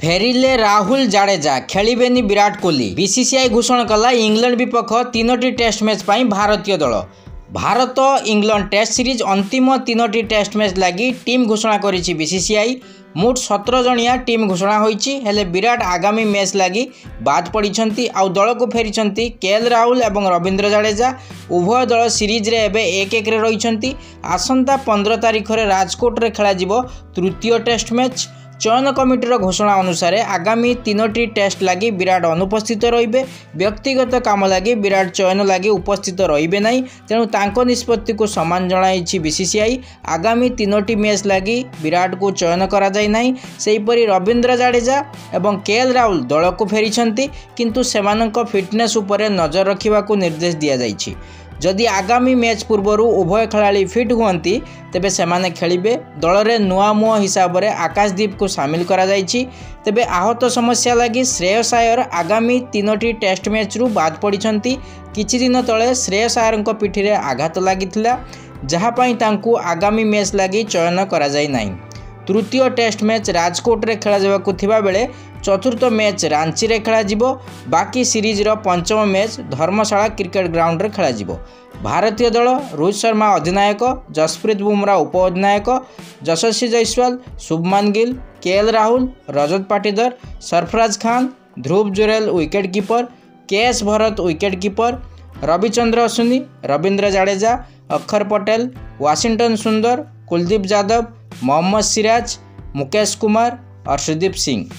फेरिले Rahul Jadeja खेलिबेनी Virat Kohli. BCCI घोषणा कला England विपक्ष 3टी टेस्ट मैच पर भारतीय दल। भारत इंग्लैंड टेस्ट सीरीज अंतिम 3टी टेस्ट मैच लगी टीम घोषणा करिछि बीसीसीआई। मोट 17 जणिया टीम घोषणा होइछि, हेले विराट आगामी मैच लगी बाद पड़िछंती आउ दल को फेरिछंती केएल राहुल एवं रविंद्र जाडेजा। उभय दल सीरीज रे एबे 1-1 रे रहिछंती। आसंता 15 तारिख रे राजकोट रे खेला जिवो तृतीय टेस्ट मैच। चयन कमिटीर घोषणा अनुसार आगामी 3टी टेस्ट लगी विराट अनुपस्थित रहिबे। व्यक्तिगत काम लगी विराट चयन लगी उपस्थित रहिबे नहीं, तेणु तांको निष्पत्ति को सम्मान जणाइछि बीसीसीआई। आगामी 3टी मैच लगी विराट को चयन करा जाय नहीं। सेहीपरि रविंद्र जाडेजा एवं केएल राहुल दल को फेरिछंती, किंतु सेमानंक फिटनेस उपरे नजर रखिबा को निर्देश दिया जायछि। जदि आगामी मैच पूर्वर उभय खेलाड़ी फिट हुअंती तेबे सेमाने खेलिबे। दल रे नुआ मुह हिसाब से आकाशदीप को सामिल करा जायछि। तेबे आहत समस्या लगी श्रेयस आयर आगामी 3टी टेस्ट मैच रु बाद पड़िछंती। किछि दिन तले श्रेयस आयरक पिठी रे आघात लागिथिला, जहा पई तांकू आगामी मैच लगी चयन करा जाय नाही। तृतीय टेस्ट मैच राजकोट रे खेला जाबाकू थिबा बेले चतुर्थ मैच रांची रे खेला जिवो। बाकी सीरीज रो पंचम मैच धर्मशाला क्रिकेट ग्राउंड रे खेला जिवो। भारतीय दल रोहित शर्मा अधिनायक, जसप्रीत बुमराह उप अधिनायक, Yashasvi Jaiswal, Shubman Gill, KL Rahul, Rajat Patidar, Sarfaraz Khan, Dhruv Jurel wicket keeper, KS Bharat wicket keeper, Ravichandran Ashwin, Ravindra Jadeja, Axar Patel, Washington सुंदर, कुलदीप यादव, मोहम्मद सिराज, मुकेश कुमार और सुदीप सिंह।